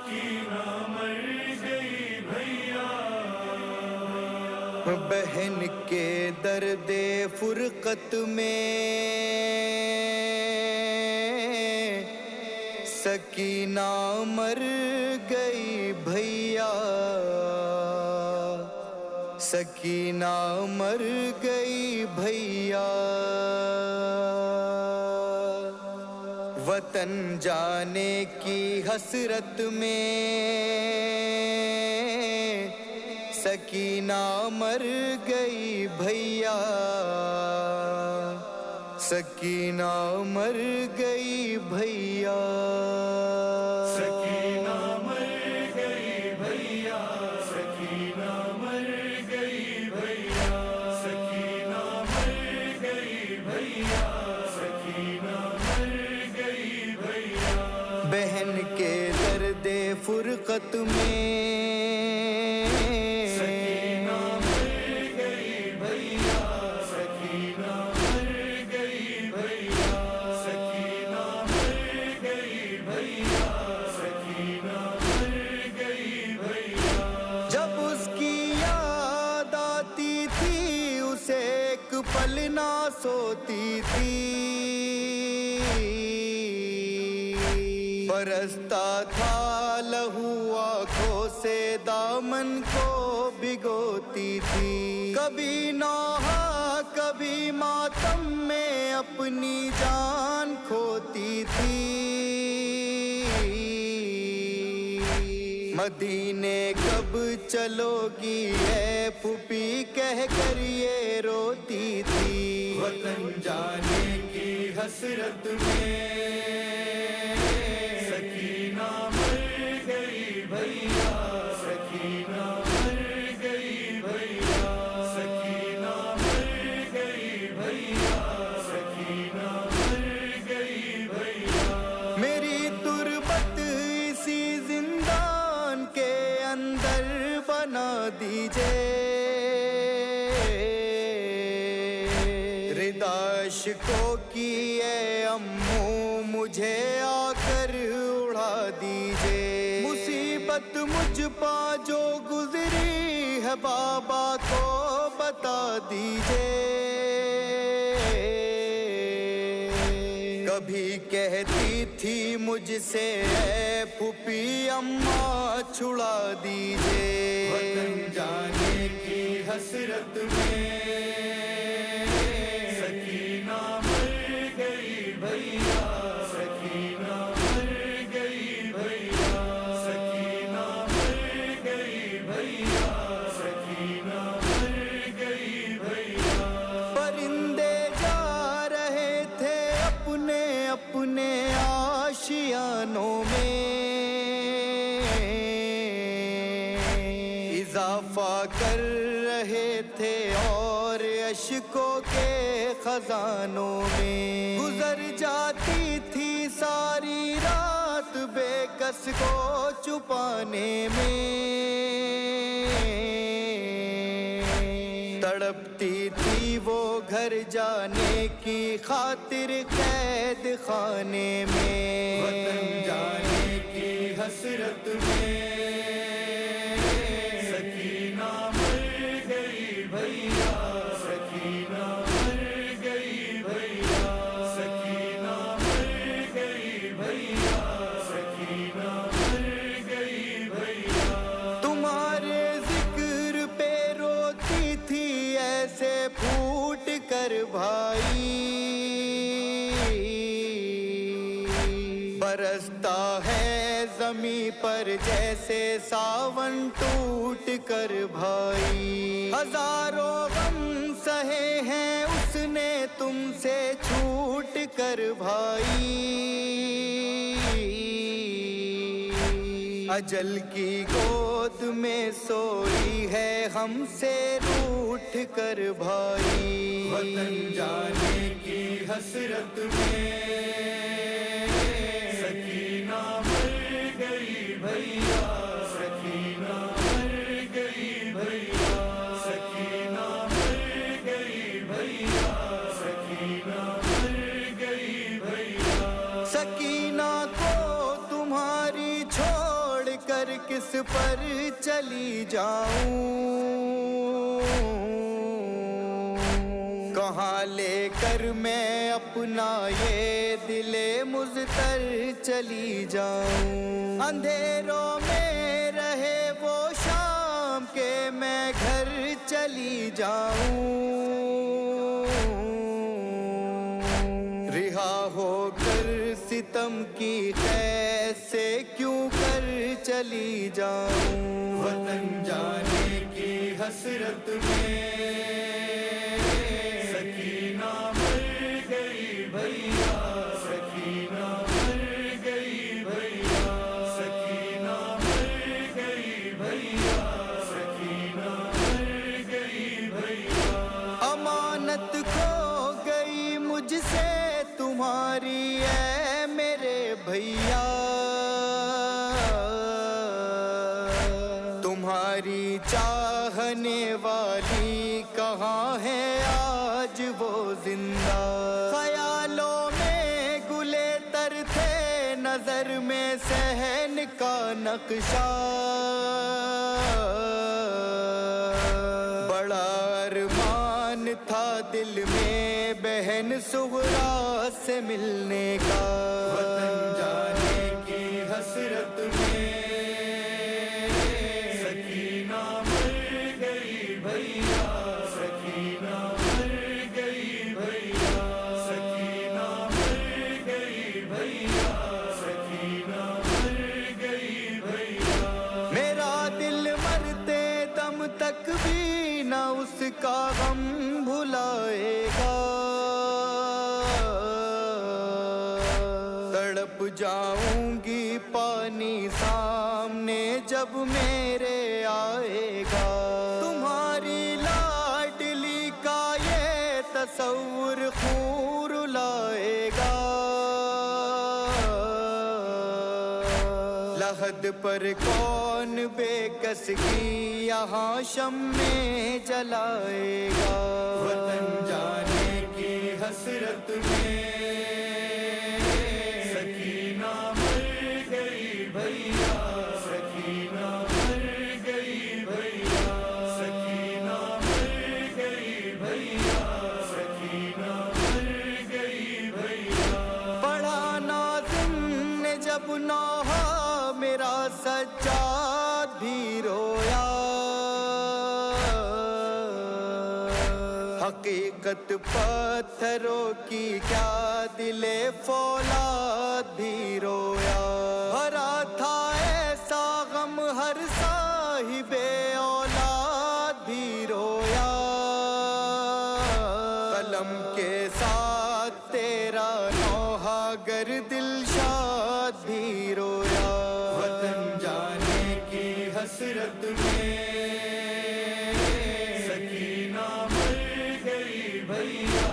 سکینہ مر گئی بھیا، بہن کے درد فرقت میں سکینہ مر گئی بھیا، سکینہ مر گئی بھیا، وطن جانے کی حسرت میں سکینہ مر گئی بھیا، سکینہ مر گئی بھیا، سکینہ مر گئی بھیا، سکینہ مر گئی بھیا، سکینہ مر گئی بھیا، سکینہ مر گئی بھیا، بہن کے درد فرقت میں سکینہ مر گئی بھیا، سکینہ مر گئی بھیا، سکینہ مر گئی بھیا، سکینہ مر گئی بھیا، جب اس کی یاد آتی تھی اسے ایک پل نہ سوتی تھی، برستا تھا لہو آنکھوں سے دامن کو بھگوتی تھی، کبھی نوحہ کبھی ماتم میں اپنی جان کھوتی تھی، مدینے کب چلو گی اے پھوپھی کہہ کر یہ روتی تھی، وطن جانے کی حسرت میں سکینہ مر گئی بھیا، سکینہ مر گئی بھیا، سکینہ مر گئی بھیا، سکینہ مر گئی بھیا، میری تربت اسی زندان کے اندر بنا دیجئے، ردا عشقوں کی اے امّو مجھے آ کر اڑا دیجئے، مصیبت مجھ پا جو گزری ہے بابا کو بتا دیجئے، کبھی کہتی تھی مجھ سے اے پھوپھی اماں چھڑا دیجئے، وطن جانے کی حسرت میں سکینہ مر گئی بھیا، سکینہ مر گئی بھیا، سکینہ مر گئی بھیا، سکینہ مر گئی بھیا، پرندے جا رہے تھے اپنے اپنے آشیانوں میں، اضافہ کر رہے تھے اور اشکوں کے خزانوں میں، گزر جاتی تھی ساری رات بے کس کو چھپانے میں، تڑپتی تھی وہ گھر جانے کی خاطر قید خانے میں، وطن جانے کی حسرت میں سکینہ مر گئی بھیا، سکینہ مر گئی بھیا، سکینہ مر گئی بھیا، سکینہ مر گئی بھیا، تمہارے ذکر پہ روتی تھی ایسے پھوٹ کر بھائی، برستا ہے زمیں پر جیسے ساون ٹوٹ کر بھائی، ہزاروں غم سہے ہیں اس نے تم سے چھوٹ کر بھائی، اجل کی گود میں سوئی ہے ہم سے روٹھ کر بھائی، وطن جانے کی حسرت میں سکینہ مر گئی بھیا، سکینہ مر گئی بھیا، سکینہ مر گئی بھیا، سکینہ مر گئی بھیا، سکینہ کو تمہاری چھوڑ کس پر چلی جاؤں، کہاں لے کر میں اپنا یہ دل مضطر چلی جاؤں، اندھیروں میں رہے وہ شام کے میں گھر چلی جاؤں، رہا ہو کر ستم کی قید سے کیوں کر چلی جاؤں، وطن جانے کی حسرت میں سکینہ مر گئی بھیا، سکینہ مر گئی بھیا، سکینہ مر گئی بھیا، سکینہ مر گئی بھیا، امانت کھو گئی مجھ سے تمہاری اے میرے بھیا، تمہاری چاہنے والی کہاں ہے آج وہ زندہ، خیالوں میں گلے تر تھے نظر میں صحن کا نقشہ، بڑا ارمان تھا دل میں بہن صغرا سے ملنے کا، وطن جانے کی حسرت میں سکینہ مر گئی بھیا، سکینہ مر گئی بھیا، سکینہ مر گئی بھیا، سکینہ مر گئی بھیا، میرا دل مرتے دم تک بھی نہ اس کا غم بھلائے گا، تڑپ جاؤں گی پانی سامنے جب میرے آئے گا، تمہاری لاڈلی کا یہ تصور خون رلائے گا، لحد پر کون بے کس کی یہاں شمع جلائے گا، وطن جانے کی حسرت میں سکینہ مر گئی بھیا، سکینہ مر گئی بھیا، سکینہ مر گئی بھیا، سکینہ مر گئی بھیا، پڑھا ناظم نے جب نوحہ میرا سجاد بھی رویا، حقیقت پتھروں کی کیا دل فولاد بھی رویا، بھرا تھا ایسا غم ہر صاحب اولاد بھی رویا، قلم کے ساتھ تیرا نوحہ گر دلشاد بھی رویا، وطن جانے کی حسرت میں سکینہ مر گئی بھیا،